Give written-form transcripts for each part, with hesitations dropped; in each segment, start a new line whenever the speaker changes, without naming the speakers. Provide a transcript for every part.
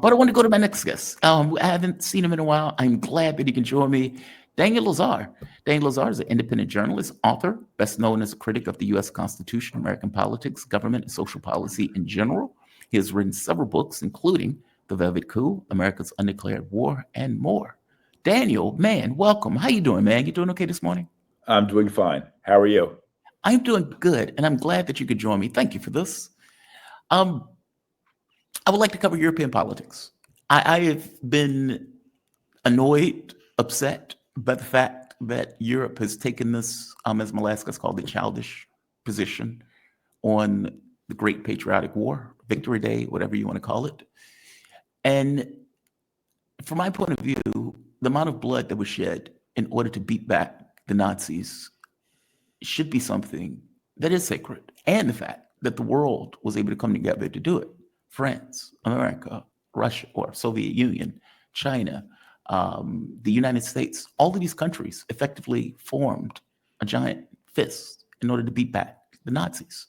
But I want to go to my next guest. I haven't seen him in a while. I'm glad that he can join me. Daniel Lazare. Daniel Lazare is an independent journalist, author, best known as a critic of the U.S. Constitution, American politics, government, and social policy in general. He has written several books, including The Velvet Coup, America's Undeclared War, and more. Daniel, man, welcome. How you doing, man? You doing okay this morning?
I'm doing fine. How are you?
I'm doing good, and I'm glad that you could join me. Thank you for this. Um, I would like to cover European politics. I have been annoyed, upset by the fact that Europe has taken this, as my last guest called it, childish position on the Great Patriotic War, Victory Day, whatever you want to call it. And from my point of view, the amount of blood that was shed in order to beat back the Nazis should be something that is sacred. And the fact that the world was able to come together to do it. France, America, Russia, or Soviet Union, China, the United States, all of these countries effectively formed a giant fist in order to beat back the Nazis.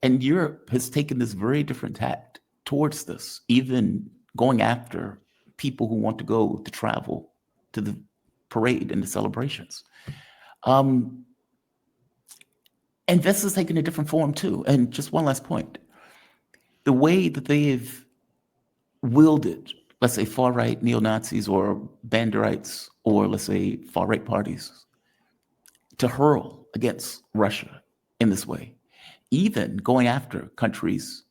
And Europe has taken this very different tact towards this, even going after people who want to go to travel to the parade and the celebrations. And this has taken a different form too. And just one last point. The way that they've wielded, let's say, far-right neo-Nazis or Banderites, or let's say far-right parties, to hurl against Russia in this way, even going after countries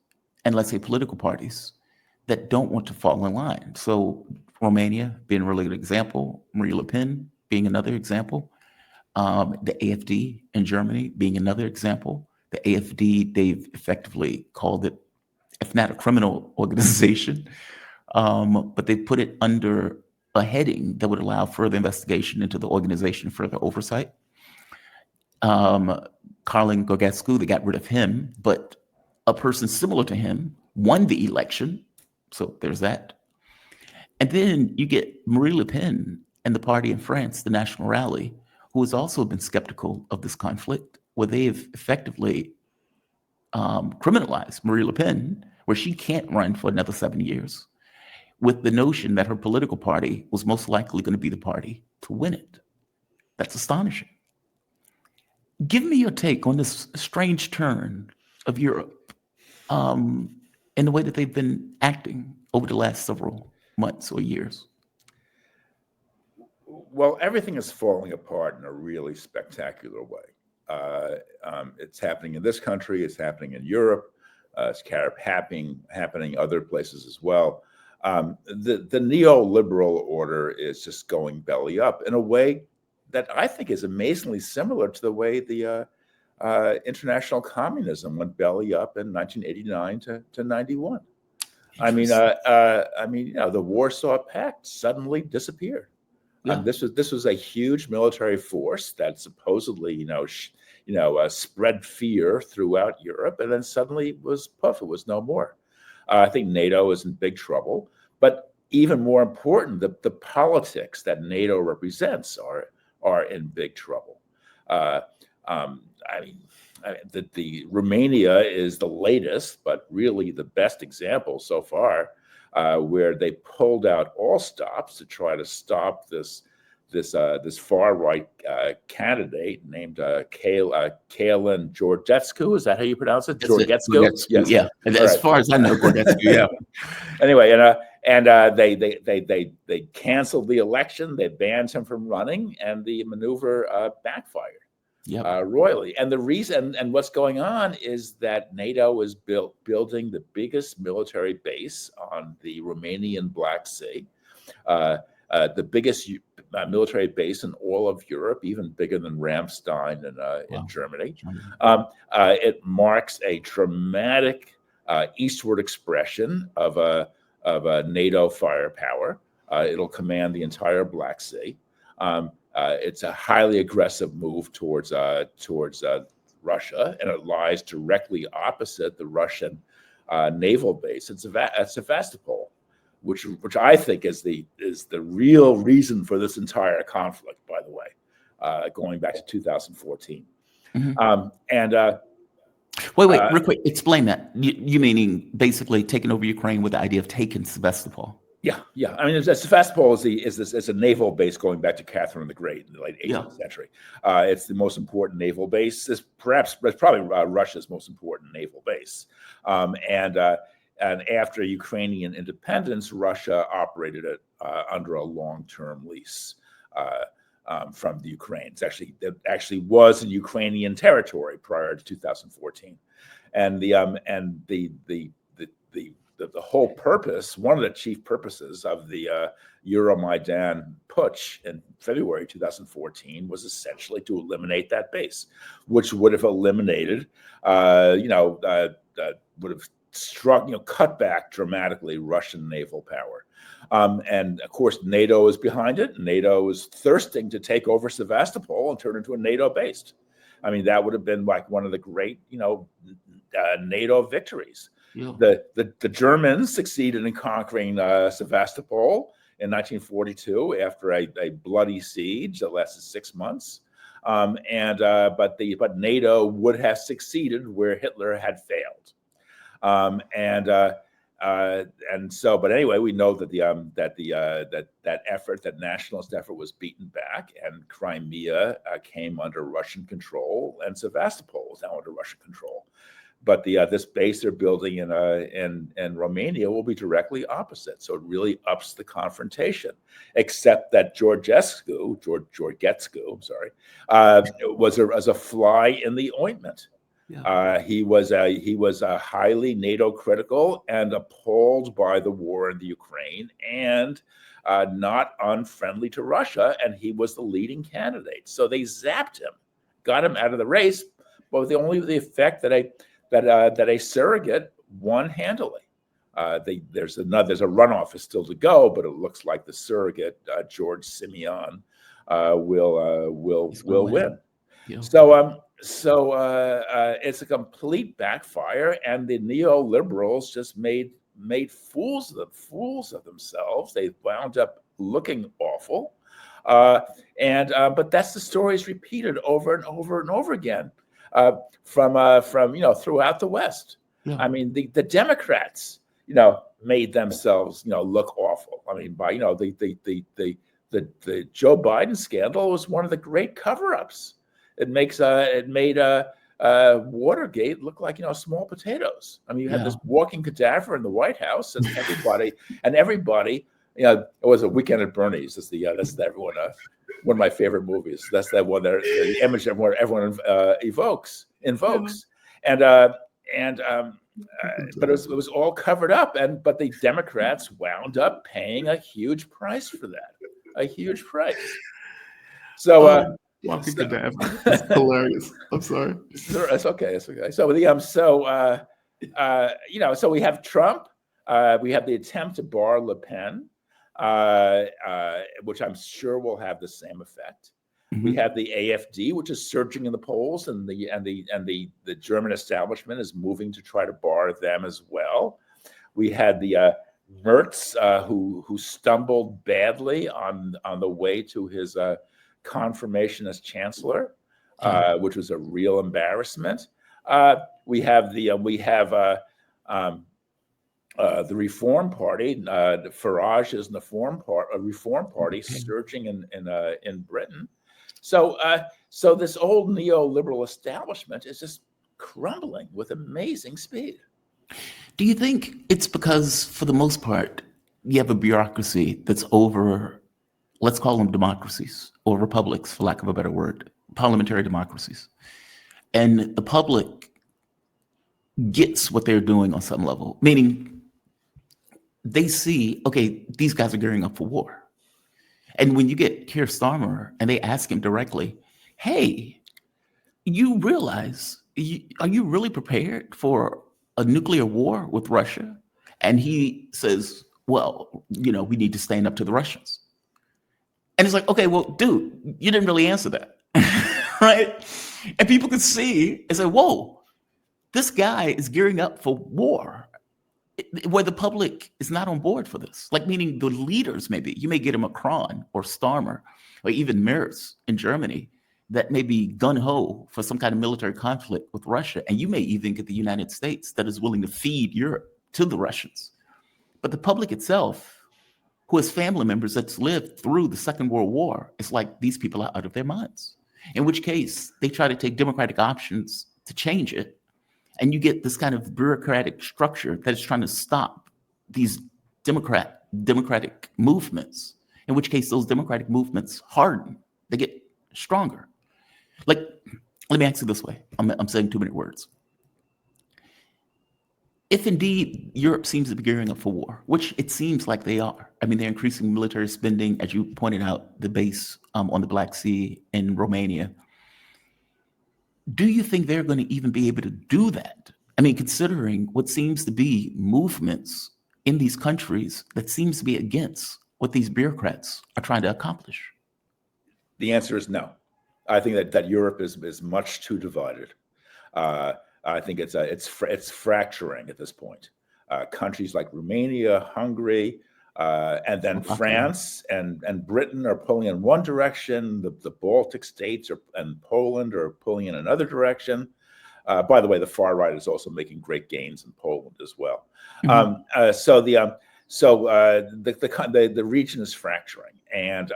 and let's say political parties that don't want to fall in line. So Romania being a really good example, Marie Le Pen being another example, the AfD in Germany being another example. The AfD, they've effectively called it, if not a criminal organization, but they put it under a heading that would allow further investigation into the organization, further oversight. Karlin Gorgescu, they got rid of him, but a person similar to him won the election. So there's that. And then you get Marie Le Pen and the party in France, the National Rally, who has also been skeptical of this conflict, where they've effectively criminalized Marie Le Pen, where she can't run for another 7 years, with the notion that her political party was most likely going to be the party to win it. That's astonishing. Give me your take on this strange turn of Europe in the way that they've been acting over the last several months or years.
Well, everything is falling apart in a really spectacular way. It's happening in this country. It's happening in Europe. It's happening other places as well. The neoliberal order is just going belly up in a way that I think is amazingly similar to the way the international communism went belly up in 1989 to 91. I mean, the Warsaw Pact suddenly disappeared.
Yeah.
This was a huge military force that supposedly, spread fear throughout Europe, and then suddenly was poof, it was no more. I think NATO is in big trouble, but even more important, the politics that NATO represents are in big trouble. The Romania is the latest, but really the best example so far, where they pulled out all stops to try to stop this far right candidate named Kalin Georgescu. Is that how you pronounce it? Georgescu?
Yes. Yeah. And as far as I know, Georgescu. Yeah.
Anyway, they canceled the election. They banned him from running, and the maneuver backfired. Royally. And the reason and what's going on is that NATO is building the biggest military base on the Romanian Black Sea, the biggest military base in all of Europe, even bigger than Ramstein in Germany. It marks a dramatic eastward expression of a NATO firepower. It'll command the entire Black Sea. It's a highly aggressive move towards Russia, and it lies directly opposite the Russian naval base. It's Sevastopol, which I think is the real reason for this entire conflict. By the way, going back to 2014,
Mm-hmm. Wait, real quick, explain that. You meaning basically taking over Ukraine with the idea of taking Sevastopol?
Yeah. I mean, Sevastopol is a naval base going back to Catherine the Great in the late 18th century. It's the most important naval base. It's probably Russia's most important naval base. And after Ukrainian independence, Russia operated it under a long-term lease from the Ukraine. It actually was in Ukrainian territory prior to 2014, and the whole purpose, one of the chief purposes of the Euromaidan putsch in February 2014 was essentially to eliminate that base, which would have eliminated, would have cut back dramatically Russian naval power. And of course, NATO is behind it. NATO is thirsting to take over Sevastopol and turn it into a NATO base. I mean, that would have been like one of the great, NATO victories. Yeah. The Germans succeeded in conquering Sevastopol in 1942 after a bloody siege that lasted 6 months. But NATO would have succeeded where Hitler had failed. But anyway, we know that that nationalist effort was beaten back, and Crimea came under Russian control, and Sevastopol was now under Russian control. But this base they're building in Romania will be directly opposite. So it really ups the confrontation. Except that Georgescu, was a fly in the ointment. Yeah. He was highly NATO critical and appalled by the war in the Ukraine, and not unfriendly to Russia. And he was the leading candidate. So they zapped him, got him out of the race, but with the effect that a surrogate won handily. There's a runoff is still to go, but it looks like the surrogate George Simeon will win. Yeah. So it's a complete backfire, and the neoliberals just made fools of themselves. They wound up looking awful, but that's the stories repeated over and over and over again. From throughout the West. Yeah. I mean, the Democrats, made themselves, look awful. I mean, by the Joe Biden scandal was one of the great cover-ups. It made Watergate look like small potatoes. I mean, you had this walking cadaver in the White House, and everybody. It was a Weekend at Bernie's. That's everyone. One of my favorite movies. That's that one. The image everyone invokes, but it was all covered up, but the Democrats wound up paying a huge price for that, a huge price. So
walking cadaver, it's hilarious. I'm sorry.
It's okay. It's okay. So so we have Trump. We have the attempt to bar Le Pen. Which I'm sure will have the same effect. Mm-hmm. We have the AfD, which is surging in the polls, and the German establishment is moving to try to bar them as well. We had the Merz, who stumbled badly on the way to his confirmation as chancellor, which was a real embarrassment. We have the Reform Party, Farage is in a Reform Party surging in Britain. So this old neoliberal establishment is just crumbling with amazing speed.
Do you think it's because, for the most part, you have a bureaucracy that's over, let's call them democracies or republics, for lack of a better word, parliamentary democracies, and the public gets what they're doing on some level, meaning they see, okay, these guys are gearing up for war. And when you get Keir Starmer and they ask him directly, hey, you realize, are you really prepared for a nuclear war with Russia? And he says, well, we need to stand up to the Russians. And it's like, okay, well, dude, you didn't really answer that, right? And people could see and say, whoa, this guy is gearing up for war, where the public is not on board for this. Like, meaning the leaders, maybe you may get a Macron or Starmer or even Merz in Germany, that may be gun-ho for some kind of military conflict with Russia, and you may even get the United States that is willing to feed Europe to the Russians. But the public itself, who has family members that's lived through the Second World War, it's like these people are out of their minds. In which case, they try to take democratic options to change it, and you get this kind of bureaucratic structure that is trying to stop these democratic movements, in which case those democratic movements harden, they get stronger. Like, let me ask you this way. I'm saying too many words. If indeed Europe seems to be gearing up for war, which it seems like they are, I mean, they're increasing military spending, as you pointed out, the base on the Black Sea in Romania. Do you think they're going to even be able to do that? I mean, considering what seems to be movements in these countries that seems to be against what these bureaucrats are trying to accomplish?
The answer is no. I think that Europe is much too divided. I think it's fracturing at this point. Countries like Romania, Hungary, and then France and Britain are pulling in one direction. The Baltic states and Poland are pulling in another direction. By the way, the far right is also making great gains in Poland as well. Mm-hmm. So the region is fracturing, and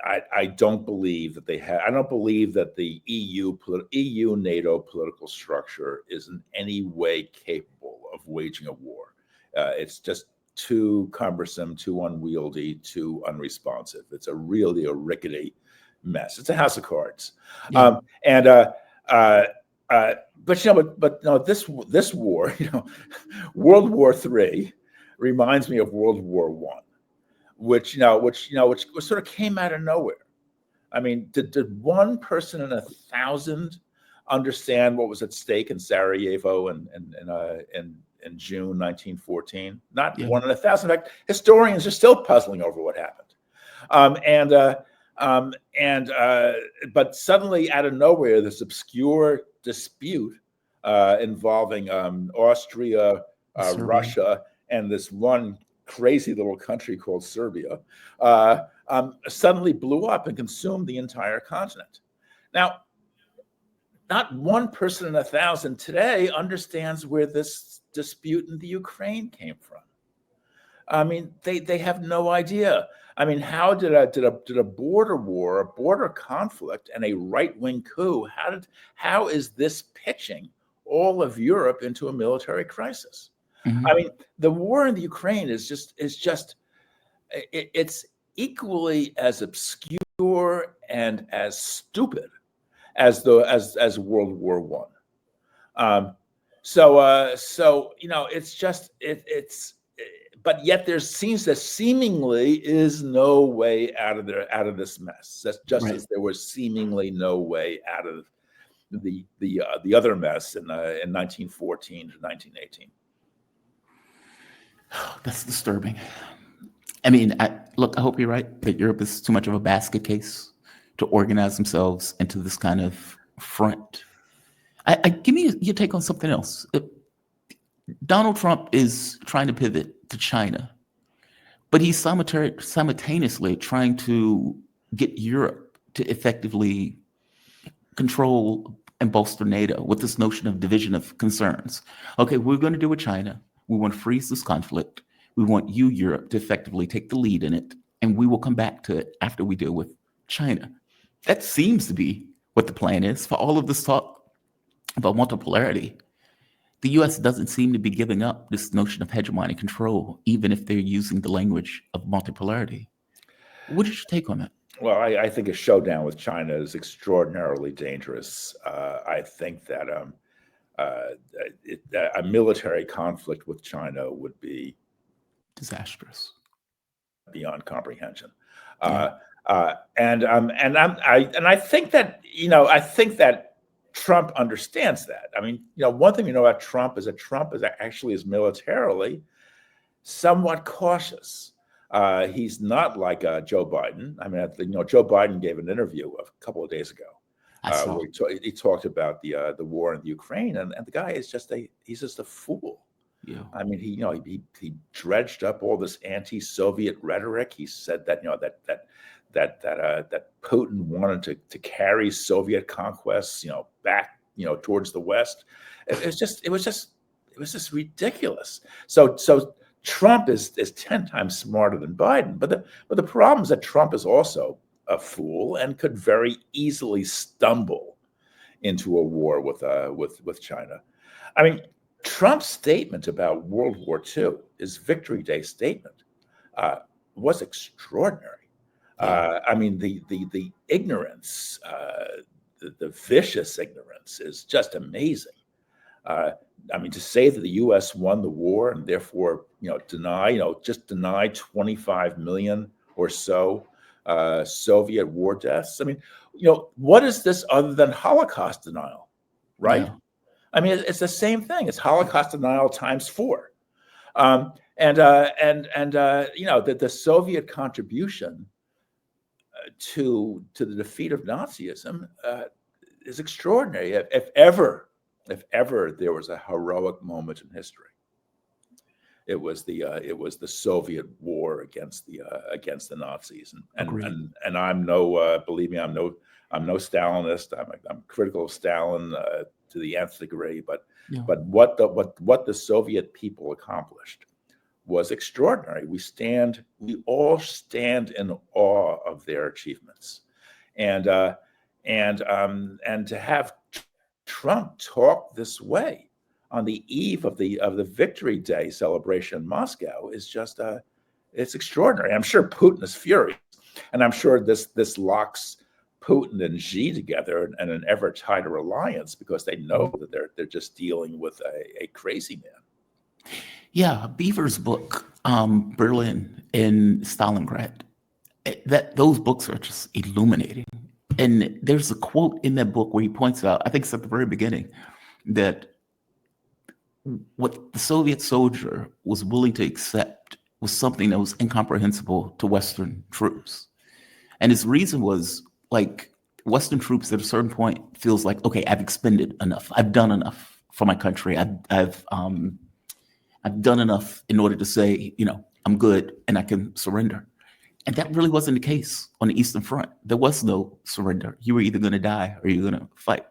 I don't believe that they have. I don't believe that the EU NATO political structure is in any way capable of waging a war. It's just too cumbersome, too unwieldy, too unresponsive. It's a rickety mess. It's a house of cards. Yeah. But this war, World War III reminds me of World War I. Which sort of came out of nowhere. I mean, did one person in 1,000 understand what was at stake in Sarajevo in June 1914? Not one in 1,000. In fact, historians are still puzzling over what happened. But suddenly, out of nowhere, this obscure dispute involving Austria, Russia, and this one crazy little country called Serbia, suddenly blew up and consumed the entire continent. Now, not one person in 1,000 today understands where this dispute in the Ukraine came from. I mean, they have no idea. I mean, how did a border war, a border conflict, and a right-wing coup, how is this pitching all of Europe into a military crisis? Mm-hmm. I mean, the war in the Ukraine is it's equally as obscure and as stupid as World War I. But yet there seemingly is no way out of this mess. That's just right. As there was seemingly no way out of the other mess in 1914 to 1918.
That's disturbing. I mean, I hope you're right that Europe is too much of a basket case to organize themselves into this kind of front. Give me your take on something else. Donald Trump is trying to pivot to China, but he's simultaneously trying to get Europe to effectively control and bolster NATO with this notion of division of concerns. Okay, we're going to deal with China. We want to freeze this conflict. We want you, Europe, to effectively take the lead in it, and we will come back to it after we deal with China. That seems to be what the plan is for all of this talk about multipolarity. The U.S. doesn't seem to be giving up this notion of hegemonic control, even if they're using the language of multipolarity. What is your take on that?
Well, I think a showdown with China is extraordinarily dangerous. I think that a military conflict with China would be
disastrous,
beyond comprehension. Yeah. And I think that Trump understands that. I mean, one thing we know about Trump is that Trump is militarily somewhat cautious. He's not like Joe Biden. I mean, Joe Biden gave an interview a couple of days ago where he talked about the war in the Ukraine, and the guy is just a fool.
Yeah.
I mean, he dredged up all this anti-Soviet rhetoric. He said that that Putin wanted to carry Soviet conquests back towards the West. It was just ridiculous. So Trump is 10 times smarter than Biden. But the problem is that Trump is also a fool and could very easily stumble into a war with China. I mean, Trump's statement about World War II, his Victory Day statement, was extraordinary. I mean, the ignorance, the vicious ignorance, is just amazing. I mean, to say that the U.S. won the war and therefore, deny 25 million or so Soviet war deaths. I mean, what is this other than Holocaust denial, right?
Yeah.
I mean, it's the same thing. It's Holocaust denial times 4. The Soviet contribution to the defeat of Nazism is extraordinary. If ever there was a heroic moment in history, it was the Soviet war against the Nazis. And I'm believe me, I'm no Stalinist. I'm critical of Stalin to the nth degree. But what the Soviet people accomplished was extraordinary. We all stand in awe of their achievements, and to have Trump talk this way on the eve of the Victory Day celebration in Moscow is just it's extraordinary. I'm sure Putin is furious, and I'm sure this locks Putin and Xi together in an ever tighter alliance because they know that they're just dealing with a crazy man.
Yeah, Beaver's book, Berlin and Stalingrad, those books are just illuminating. And there's a quote in that book where he points out, I think it's at the very beginning, that what the Soviet soldier was willing to accept was something that was incomprehensible to Western troops. And his reason was, like, Western troops at a certain point feels like, okay, I've expended enough. I've done enough for my country. I've done enough in order to say, I'm good and I can surrender. And that really wasn't the case on the Eastern Front. There was no surrender. You were either going to die or you were going to fight.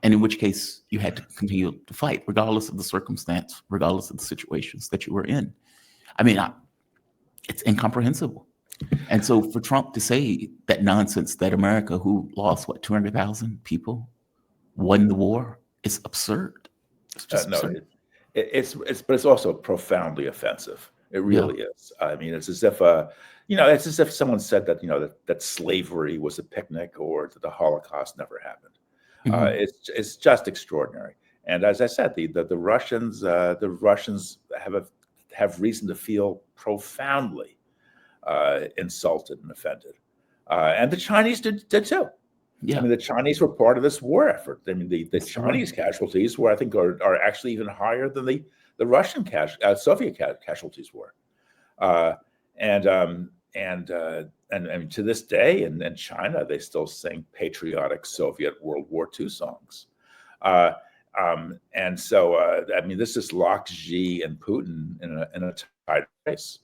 And in which case you had to continue to fight, regardless of the circumstance, regardless of the situations that you were in. I mean, it's incomprehensible. And so for Trump to say that nonsense, that America, who lost, 200,000 people, won the war, is absurd. It's just absurd.
But it's also profoundly offensive. It really is. I mean, it's as if someone said that that slavery was a picnic or that the Holocaust never happened. Mm-hmm. It's just extraordinary. And as I said, the Russians have reason to feel profoundly insulted and offended, and the Chinese did too. Yeah. I mean, the Chinese were part of this war effort. I mean, the Chinese casualties are actually even higher than the Russian Soviet casualties were, and to this day in China they still sing patriotic Soviet World War II songs, and so I mean, this just locks Xi and Putin in a tight race.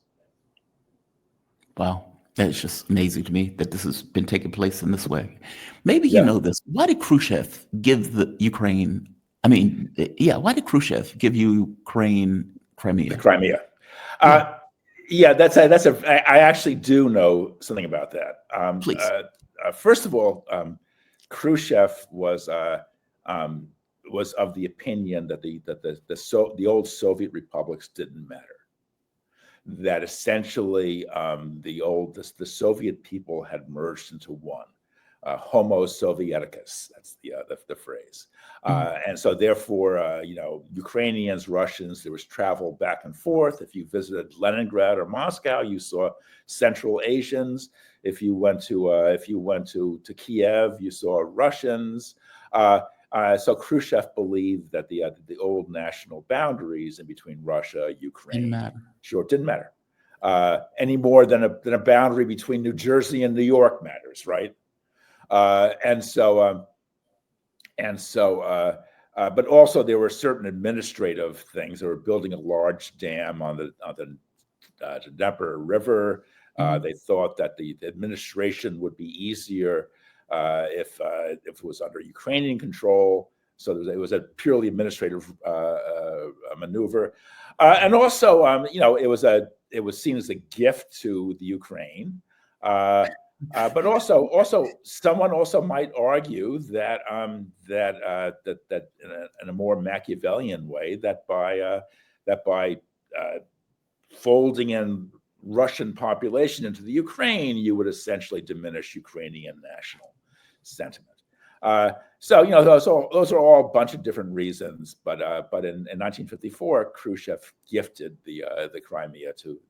Wow. It's just amazing to me that this has been taking place in this way. Maybe you know this. Why did Khrushchev give Ukraine Crimea?
The Crimea. I actually do know something about that.
Please.
First of all, Khrushchev was of the opinion that the old Soviet republics didn't matter. That essentially the Soviet people had merged into one, Homo Sovieticus. That's the phrase, and so therefore, Ukrainians, Russians, there was travel back and forth. If you visited Leningrad or Moscow, you saw Central Asians. If you went to Kiev, you saw Russians. So Khrushchev believed that the old national boundaries in between Russia, Ukraine, didn't matter any more than a boundary between New Jersey and New York matters, right? And so but also there were certain administrative things. They were building a large dam on the Dnieper River. They thought that the administration would be easier if it was under Ukrainian control. So it was a purely administrative maneuver, and also, it was seen as a gift to the Ukraine. But also, someone also might argue that that in a more Machiavellian way, that by folding in Russian population into the Ukraine, you would essentially diminish Ukrainian national sentiment. So those are all a bunch of different reasons. But in 1954, Khrushchev gifted the Crimea to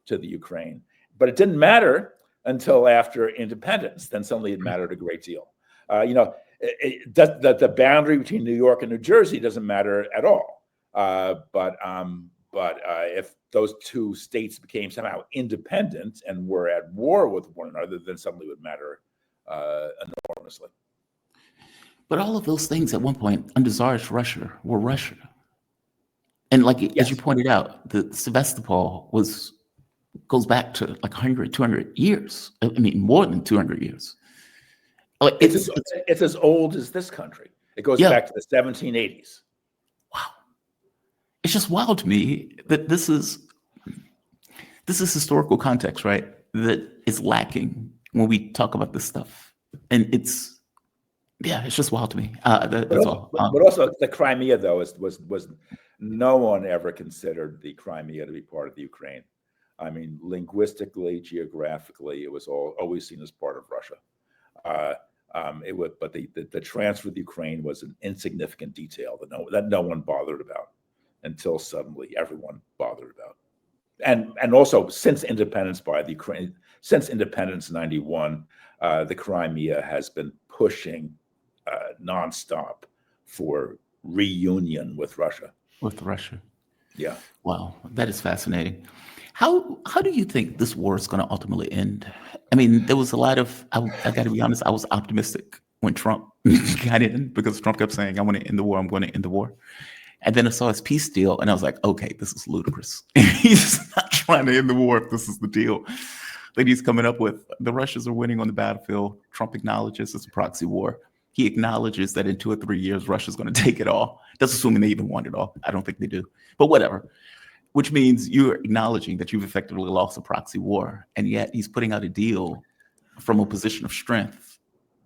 the Ukraine. But it didn't matter until after independence. Then suddenly it mattered a great deal. The boundary between New York and New Jersey doesn't matter at all. But if those two states became somehow independent and were at war with one another, then suddenly it would matter enormously.
But all of those things at one point under Tsarist Russia were Russia. And as you pointed out, the Sevastopol goes back to like 100, 200 years. I mean, more than 200 years.
It's as old as this country. It goes back to the 1780s.
Wow. It's just wild to me that this is historical context, right? That is lacking when we talk about this stuff. And it's just wild to me. That's all.
But also the Crimea, though, was no one ever considered the Crimea to be part of the Ukraine. I mean, linguistically, geographically, it was always seen as part of Russia. But the transfer of the Ukraine was an insignificant detail that no one bothered about until suddenly everyone bothered about. And also since independence by the Ukraine, since independence in 91, the Crimea has been pushing nonstop for reunion with Russia.
With Russia.
Yeah.
Wow, that is fascinating. How do you think this war is going to ultimately end? I mean, there was a lot of, I got to be honest, I was optimistic when Trump got in, because Trump kept saying, I want to end the war, I'm going to end the war. And then I saw his peace deal and I was like, okay, this is ludicrous. He's not trying to end the war if this is the deal that he's coming up with. The Russians are winning on the battlefield. Trump acknowledges it's a proxy war. He acknowledges that in 2 or 3 years, Russia's going to take it all. That's assuming they even want it all. I don't think they do, but whatever. Which means you're acknowledging that you've effectively lost a proxy war. And yet he's putting out a deal from a position of strength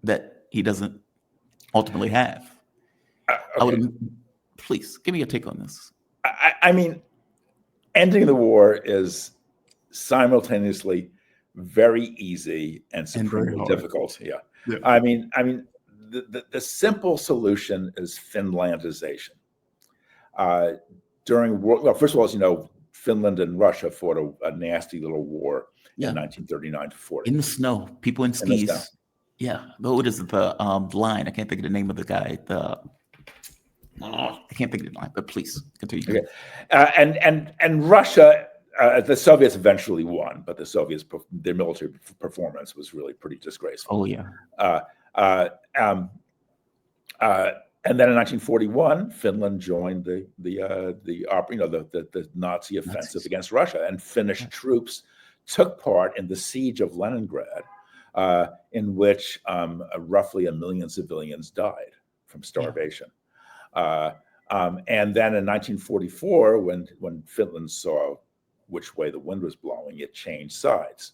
that he doesn't ultimately have. Okay. Please give me your take on this.
I mean, ending the war is simultaneously very easy and supremely difficult. Yeah. I mean, the simple solution is Finlandization. First of all, as you know, Finland and Russia fought a nasty little war in 1939 to 40.
In the snow, people in skis. Yeah. What is it? The line? I can't think of the name of the guy. I can't think of the line, but please continue.
Okay. And Russia, the Soviets eventually won, but the Soviets, their military performance was really pretty disgraceful.
Oh yeah.
And then in 1941, Finland joined the Nazi offensive against Russia, and Finnish troops took part in the siege of Leningrad, in which roughly 1 million civilians died from starvation. And then in 1944, when Finland saw which way the wind was blowing, it changed sides.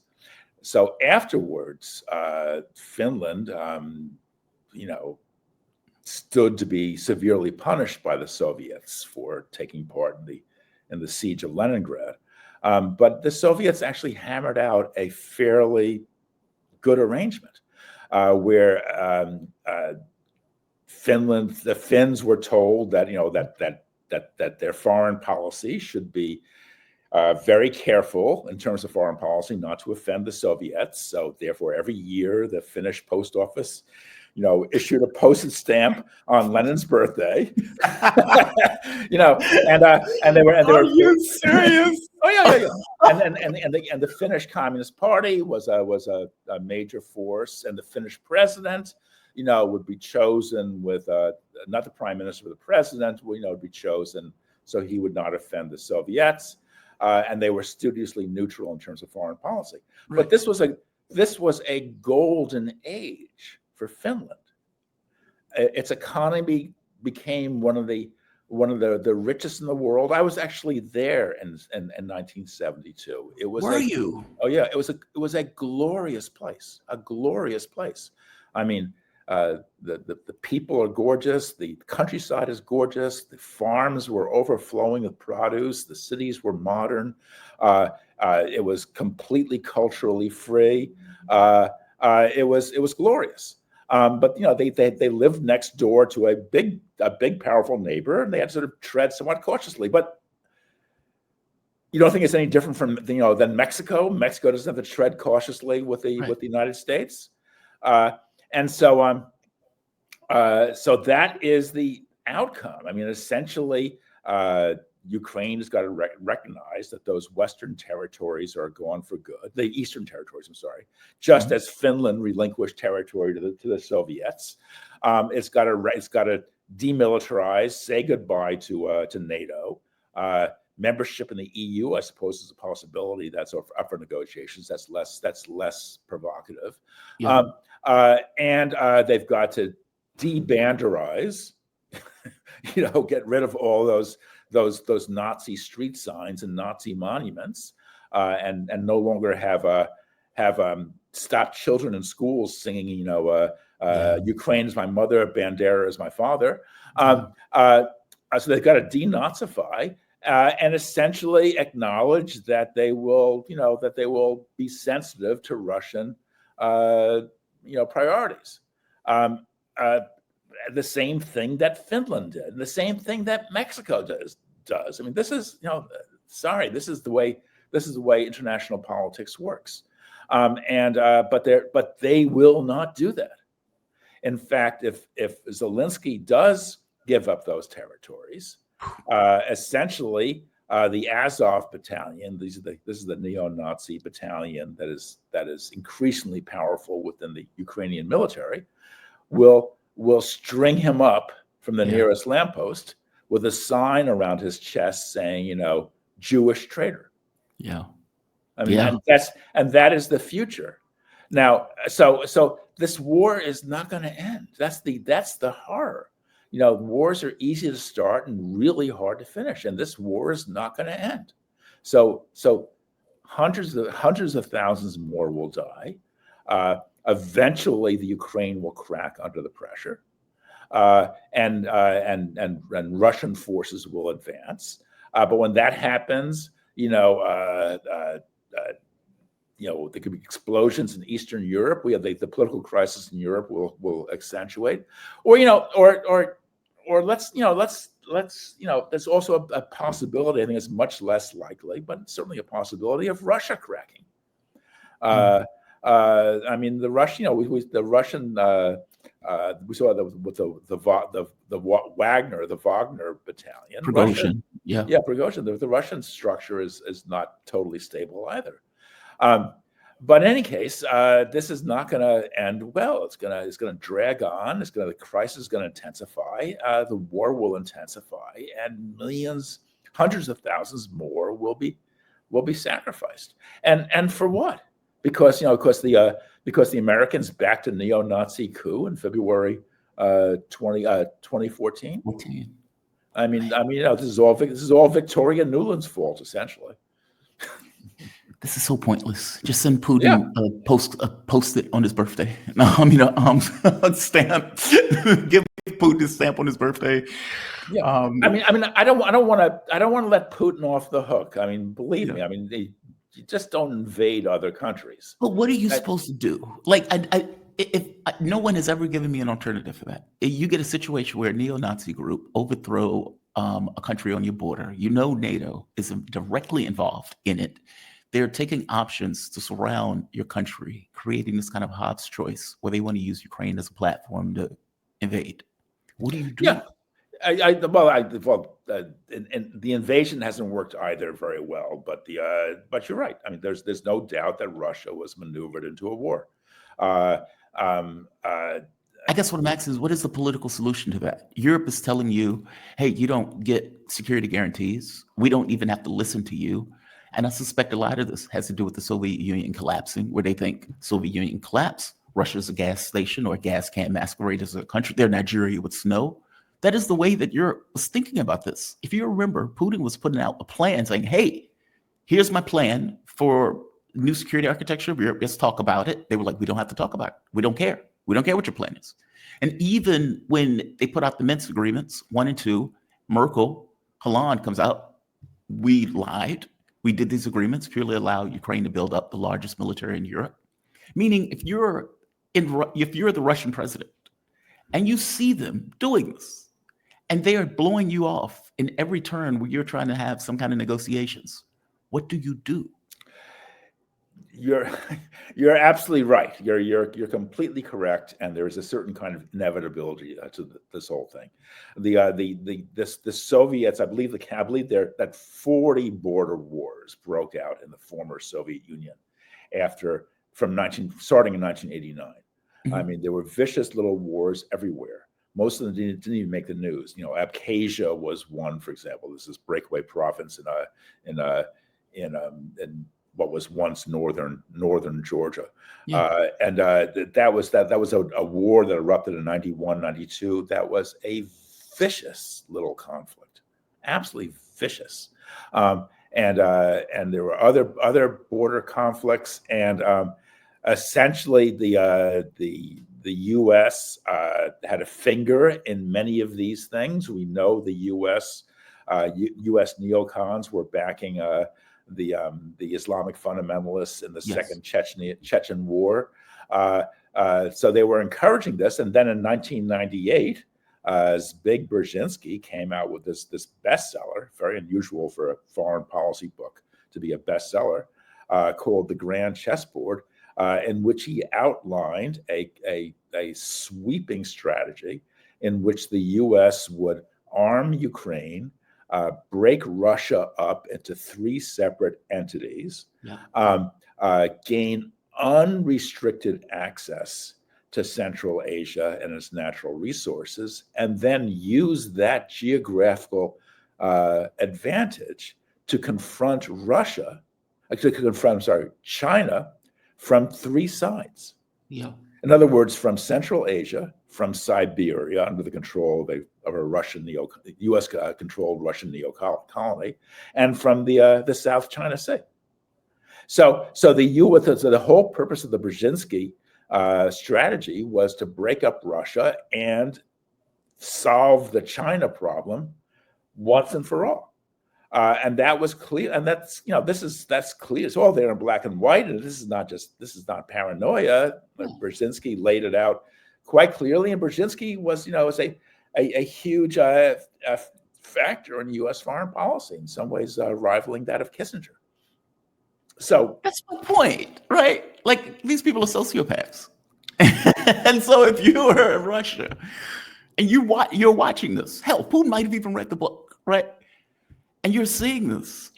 So afterwards, Finland, stood to be severely punished by the Soviets for taking part in the siege of Leningrad. But the Soviets actually hammered out a fairly good arrangement where the Finns were told that that their foreign policy should be very careful in terms of foreign policy, not to offend the Soviets. So therefore, every year the Finnish post office issued a postage stamp on Lenin's birthday. And they were. Are
you serious?
Oh yeah. And the Finnish Communist Party was a major force, and the Finnish president would be chosen with not the prime minister, but the president, would be chosen so he would not offend the Soviets, and they were studiously neutral in terms of foreign policy. Right. But this was a golden age for Finland. Its economy became one of the richest in the world. I was actually there in 1972. It was.
Were you?
Oh yeah, it was a glorious place. A glorious place. I mean, the people are gorgeous. The countryside is gorgeous. The farms were overflowing with produce. The cities were modern. It was completely culturally free. It was glorious. But they lived next door to a big powerful neighbor, and they had to sort of tread somewhat cautiously. But you don't think it's any different from than Mexico? Mexico doesn't have to tread cautiously with the United States, and so so that is the outcome. I mean, essentially, Ukraine has got to recognize that those Western territories are gone for good. The Eastern territories, I'm sorry, just as Finland relinquished territory to the Soviets. It's got to demilitarize, say goodbye to NATO. Membership in the EU, I suppose, is a possibility. That's up for negotiations. That's less provocative. Yeah. And they've got to debanderize. Get rid of all those Nazi street signs and Nazi monuments, and no longer have stop children in schools singing, Ukraine is my mother, Bandera is my father. So they've got to denazify and essentially acknowledge that they will be sensitive to Russian, priorities. The same thing that Finland did, and the same thing that Mexico does. I mean, this is this is the way international politics works, but they will not do that. In fact, if Zelensky does give up those territories, essentially the Azov battalion, this is the neo-Nazi battalion that is increasingly powerful within the Ukrainian military, will string him up from the nearest lamppost with a sign around his chest saying, Jewish traitor.
Yeah.
I mean, and that is the future. Now, so this war is not going to end. That's the horror. Wars are easy to start and really hard to finish, and this war is not going to end. So hundreds of thousands more will die. Eventually, the Ukraine will crack under the pressure, and Russian forces will advance. But when that happens, there could be explosions in Eastern Europe. We have the political crisis in Europe will accentuate, or there's also a possibility. I think it's much less likely, but certainly a possibility of Russia cracking. I mean, the Russian, we saw that with the Wagner battalion.
Prigozhin,
Prigozhin. The Russian structure is not totally stable either. But in any case, this is not going to end well. It's going to drag on. The crisis is going to intensify. The war will intensify, and hundreds of thousands more will be sacrificed. And for what? Because the Americans backed a neo-Nazi coup in February 2014. I mean, this is all Victoria Nuland's fault, essentially.
This is so pointless. Just send Putin a post-it on his birthday. No, stamp. Give Putin a stamp on his birthday.
Yeah. I don't want to let Putin off the hook. I mean, believe me. I mean, you just don't invade other countries.
But what are you supposed to do? Like, if no one has ever given me an alternative for that. If you get a situation where a neo-Nazi group overthrow a country on your border, NATO is directly involved in it. They're taking options to surround your country, creating this kind of Hobbes choice where they want to use Ukraine as a platform to invade. What do you do?
Yeah, and the invasion hasn't worked either very well. But you're right. I mean, there's no doubt that Russia was maneuvered into a war.
I guess what I'm asking is, what is the political solution to that? Europe is telling you, hey, you don't get security guarantees. We don't even have to listen to you. And I suspect a lot of this has to do with the Soviet Union collapsing, where they think Soviet Union collapse, Russia's a gas station or a gas can masquerade as a country. They're Nigeria with snow. That is the way that Europe was thinking about this. If you remember, Putin was putting out a plan saying, hey, here's my plan for new security architecture of Europe. Let's talk about it. They were like, we don't have to talk about it. We don't care. We don't care what your plan is. And even when they put out the Minsk agreements, 1 and 2, Merkel, Hollande comes out. We lied. We did these agreements purely allow Ukraine to build up the largest military in Europe. Meaning, if you're the Russian president and you see them doing this, and they are blowing you off in every turn where you're trying to have some kind of negotiations, what do you do?
You're absolutely right. You're completely correct, and there is a certain kind of inevitability to this whole thing. The Soviets, I believe that 40 border wars broke out in the former Soviet Union starting in 1989. Mm-hmm. I mean, there were vicious little wars everywhere. Most of them didn't even make the news. You know, Abkhazia was one, for example. This is breakaway province in what was once northern Georgia. Yeah. That was a war that erupted in 91, 92. That was a vicious little conflict, absolutely vicious. And there were other border conflicts, and essentially the U.S. had a finger in many of these things. We know the U.S. neocons were backing the Islamic fundamentalists in the second Chechen war. So they were encouraging this. And then in 1998, Zbig Brzezinski came out with this bestseller, very unusual for a foreign policy book to be a bestseller, called The Grand Chessboard, in which he outlined a sweeping strategy in which the U.S. would arm Ukraine, break Russia up into 3 separate entities, gain unrestricted access to Central Asia and its natural resources, and then use that geographical advantage to confront China from 3 sides. Yeah. In other words, from Central Asia, from Siberia under the control of a Russian U.S.-controlled Russian neo-colony, and from the South China Sea. So the whole purpose of the Brzezinski strategy was to break up Russia and solve the China problem once and for all. And that was clear, and that's clear. It's all there in black and white, and this is not paranoia. But Brzezinski laid it out quite clearly, and Brzezinski was a huge factor in U.S. foreign policy, in some ways rivaling that of Kissinger. So
that's my point, right? Like, these people are sociopaths, and so if you were in Russia and you're watching this, hell, Putin might have even read the book, right? And you're seeing this,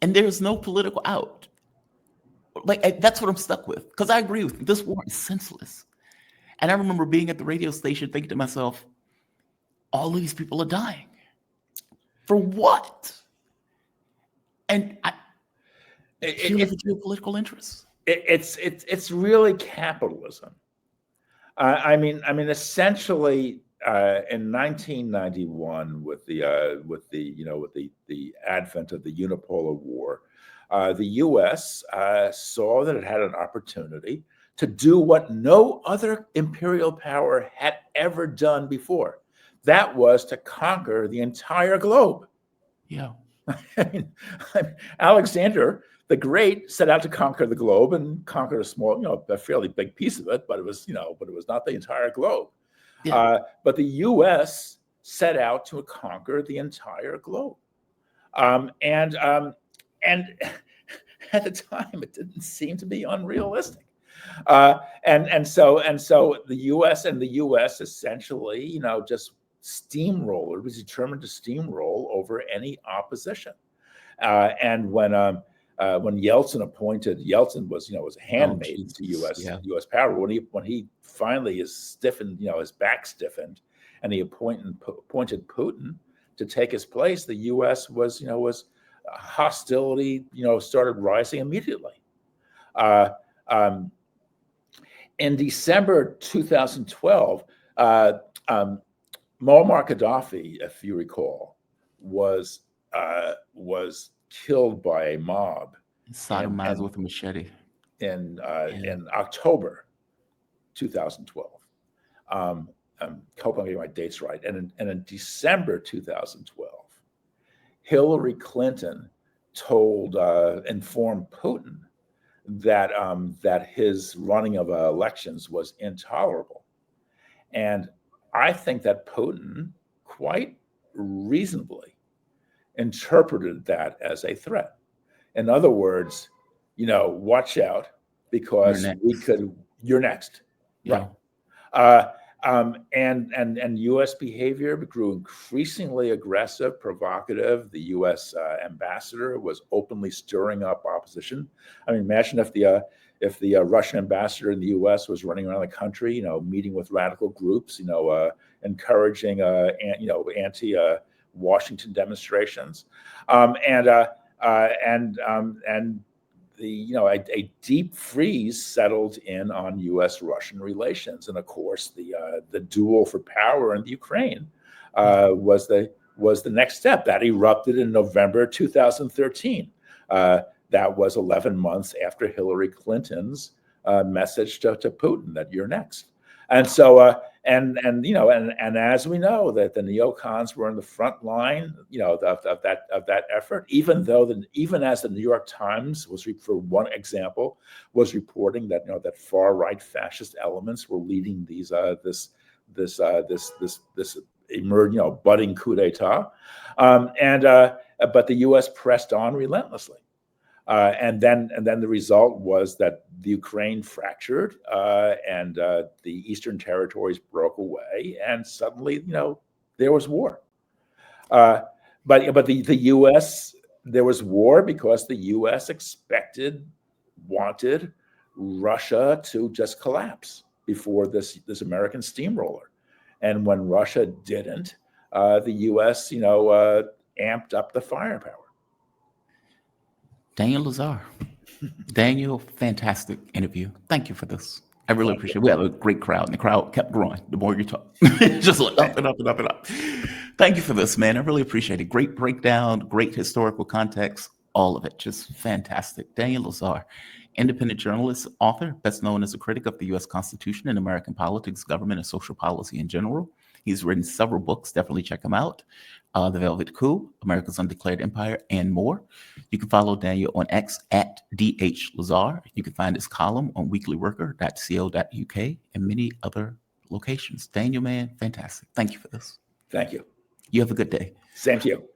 and there's no political out. Like, that's what I'm stuck with, because I agree with you. This war is senseless. And I remember being at the radio station thinking to myself, all of these people are dying. For what? And it's geopolitical interests.
It's really capitalism. I mean, essentially, in 1991, with the advent of the unipolar war, the U.S. saw that it had an opportunity to do what no other imperial power had ever done before. That was to conquer the entire globe.
Yeah.
I mean, Alexander the Great set out to conquer the globe and conquered a fairly big piece of it, but it was not the entire globe. Yeah. But the U.S. set out to conquer the entire globe, and at the time it didn't seem to be unrealistic. And so the U.S. essentially, just steamroller, was determined to steamroll over any opposition. And when when Yeltsin was a handmaiden to U.S. power. When he finally is stiffened, his back stiffened, and he appointed Putin to take his place, the U.S. was hostility, started rising immediately. In December 2012, Muammar Gaddafi, if you recall, was killed by a mob,
sodomized with a machete
in October 2012. Hope I'm getting my dates right. And in December 2012, Hillary Clinton informed Putin that his running of elections was intolerable. And I think that Putin quite reasonably interpreted that as a threat. In other words, watch out, because you're next.
Yeah.
Right. And U.S. behavior grew increasingly aggressive, provocative. The U.S. ambassador was openly stirring up opposition. I mean, imagine if the Russian ambassador in the U.S. was running around the country, meeting with radical groups, encouraging, anti-Washington demonstrations, and a deep freeze settled in on U.S.-Russian relations, and of course the duel for power in the Ukraine was the next step that erupted in November 2013. That was 11 months after Hillary Clinton's message to Putin that you're next. And so, and as we know, that the neocons were in the front line, of that effort. Even as the New York Times for one example, was reporting that that far right fascist elements were leading this budding coup d'état, but the U.S. pressed on relentlessly. And then the result was that the Ukraine fractured, and the eastern territories broke away, and suddenly, there was war. But the U.S. there was war because the U.S. wanted Russia to just collapse before this American steamroller, and when Russia didn't, the U.S. amped up the firepower.
Daniel Lazare. Daniel, fantastic interview. Thank you for this. I really appreciate it. We have a great crowd, and the crowd kept growing the more you talk. Just like up and up and up and up. Thank you for this, man. I really appreciate it. Great breakdown, great historical context, all of it. Just fantastic. Daniel Lazare, independent journalist, author, best known as a critic of the U.S. Constitution and American politics, government, and social policy in general. He's written several books. Definitely check him out. The Velvet Coup, America's Undeclared Empire, and more. You can follow Daniel on X at DHLazare. You can find his column on weeklyworker.co.uk and many other locations. Daniel, man, fantastic. Thank you for this.
Thank you.
You have a good day.
Same to you.